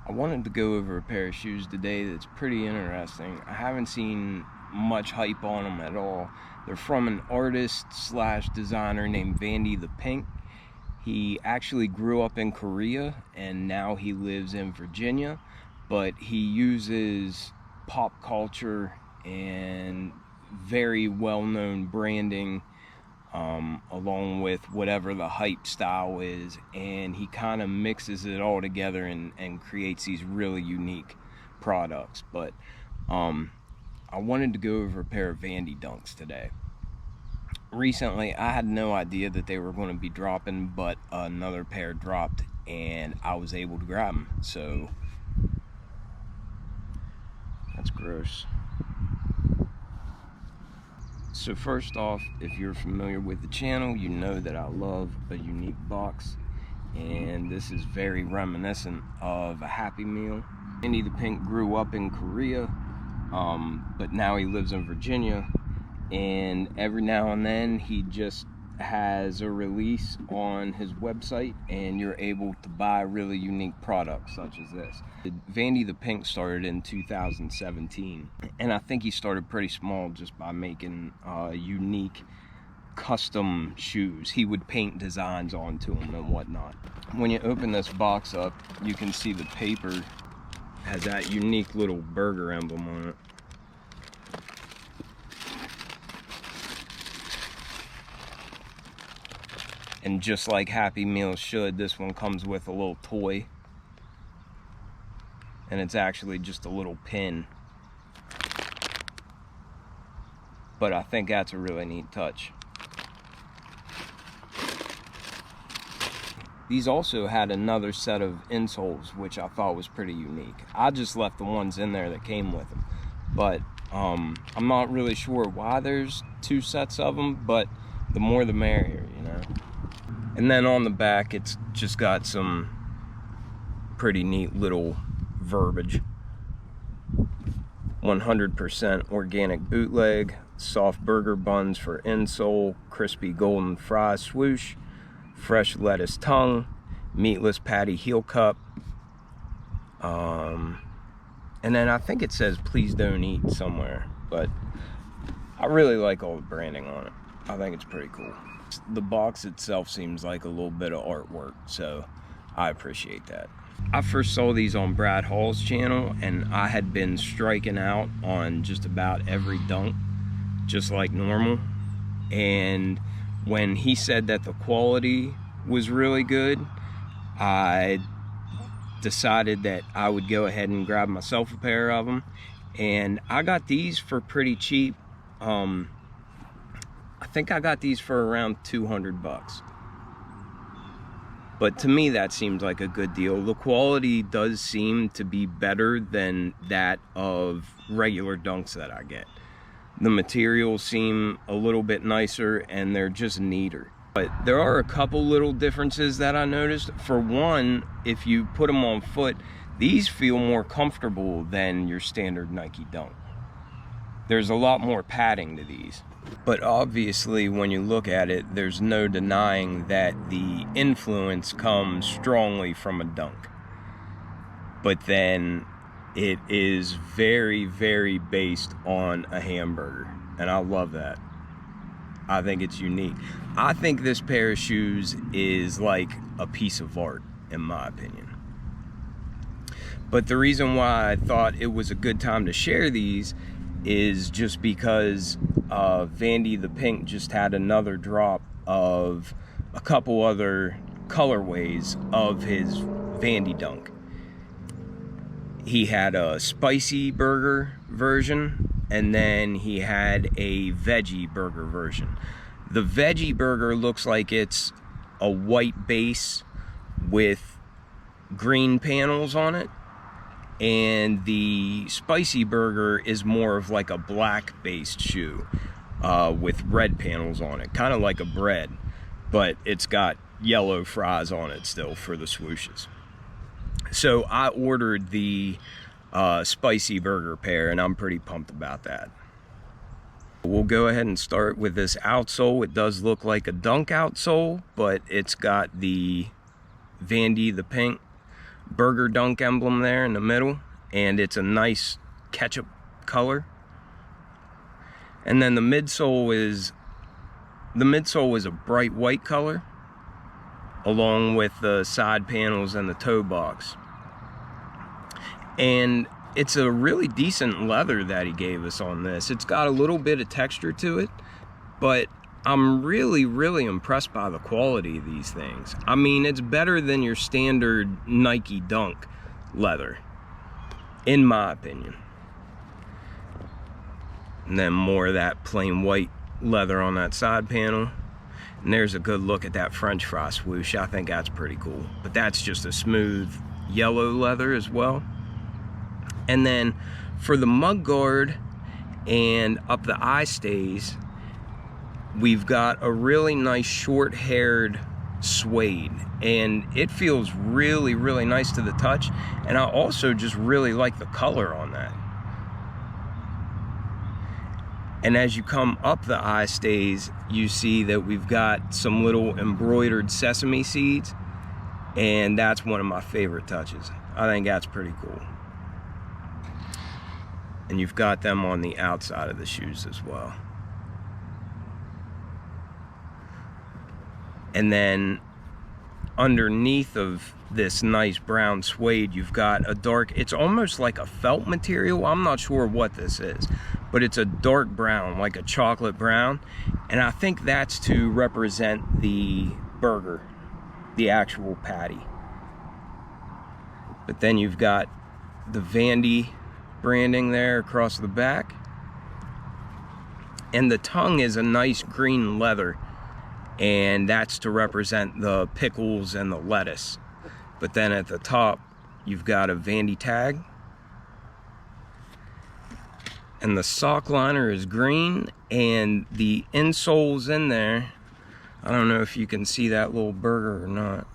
I wanted to go over a pair of shoes today that's pretty interesting. I haven't seen much hype on them at all. They're from an artist slash designer named Vandy The Pink. He actually grew up in Korea and now he lives in Virginia, but he uses pop culture and very well-known branding along with whatever the hype style is, and he kind of mixes it all together and creates these really unique products. But I wanted to go over a pair of Vandy Dunks today. Recently I had no idea that they were going to be dropping, but another pair dropped and I was able to grab them. So that's gross. So first off, if you're familiar with the channel, you know that I love a unique box, and this is very reminiscent of a Happy Meal. Vandy the Pink grew up in Korea, but now he lives in Virginia, and every now and then he just has a release on his website and you're able to buy really unique products such as this. Vandy the Pink started in 2017, and I think he started pretty small just by making unique custom shoes. He would paint designs onto them and whatnot. When you open this box up, you can see the paper has that unique little burger emblem on it. And just like Happy Meals should, this one comes with a little toy. And it's actually just a little pin. But I think that's a really neat touch. These also had another set of insoles, which I thought was pretty unique. I just left the ones in there that came with them. But I'm not really sure why there's two sets of them, but the more the merrier, you know. And then on the back, it's just got some pretty neat little verbiage. 100% organic bootleg, soft burger buns for insole, crispy golden fries swoosh, fresh lettuce tongue, meatless patty heel cup. And then I think it says please don't eat somewhere, but I really like all the branding on it. I think it's pretty cool. The box itself seems like a little bit of artwork, so I appreciate that. I first saw these on Brad Hall's channel, and I had been striking out on just about every dunk, just like normal. And when he said that the quality was really good, I decided that I would go ahead and grab myself a pair of them. And I got these for pretty cheap. I think I got these for around 200 bucks. But to me, that seems like a good deal. The quality does seem to be better than that of regular dunks that I get. The materials seem a little bit nicer and they're just neater. But there are a couple little differences that I noticed. For one, if you put them on foot, these feel more comfortable than your standard Nike Dunk. There's a lot more padding to these. But obviously, when you look at it, there's no denying that the influence comes strongly from a dunk. But then it is very, very based on a hamburger. And I love that. I think it's unique. I think this pair of shoes is like a piece of art, in my opinion. But the reason why I thought it was a good time to share these is just because Vandy the Pink just had another drop of a couple other colorways of his Vandy Dunk. He had a spicy burger version, and then he had a veggie burger version. The veggie burger looks like it's a white base with green panels on it, and the spicy burger is more of like a black based shoe with red panels on it, kind of like a bread, but it's got yellow fries on it still for the swooshes. So I ordered the spicy burger pair, and I'm pretty pumped about that. We'll go ahead and start with this outsole. It does look like a Dunk outsole, but it's got the Vandy the Pink Burger Dunk emblem there in the middle, and it's a nice ketchup color. And then the midsole is a bright white color, along with the side panels and the toe box. And it's a really decent leather that he gave us on this. It's got a little bit of texture to it, but I'm really, really impressed by the quality of these things. I mean, it's better than your standard Nike Dunk leather, in my opinion. And then more of that plain white leather on that side panel. And there's a good look at that French fry swoosh. I think that's pretty cool. But that's just a smooth yellow leather as well. And then for the mug guard and up the eye stays, we've got a really nice short-haired suede, and it feels really, really nice to the touch. And I also just really like the color on that. And as you come up the eye stays, you see that we've got some little embroidered sesame seeds, and that's one of my favorite touches. I think that's pretty cool. And you've got them on the outside of the shoes as well. And then underneath of this nice brown suede, you've got a dark, it's almost like a felt material. I'm not sure what this is, but it's a dark brown, like a chocolate brown. And I think that's to represent the burger, the actual patty. But then you've got the Vandy branding there across the back. And the tongue is a nice green leather, and that's to represent the pickles and the lettuce. But then at the top, you've got a Vandy tag. And the sock liner is green, and the insoles in there, I don't know if you can see that little burger or not,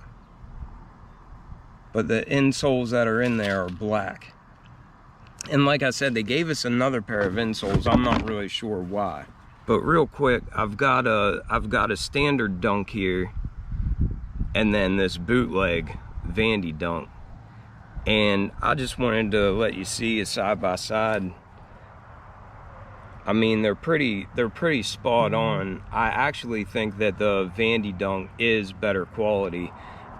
but the insoles that are in there are black. And like I said, they gave us another pair of insoles. I'm not really sure why. But real quick, I've got a standard Dunk here, and then this bootleg Vandy Dunk. And I just wanted to let you see a side by side. I mean, they're pretty spot on. I actually think that the Vandy Dunk is better quality,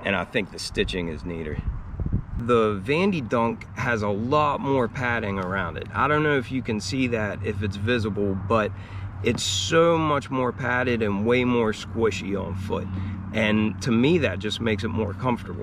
and I think the stitching is neater. The Vandy Dunk has a lot more padding around it. I don't know if you can see that, if it's visible, but it's so much more padded and way more squishy on foot. And to me, that just makes it more comfortable.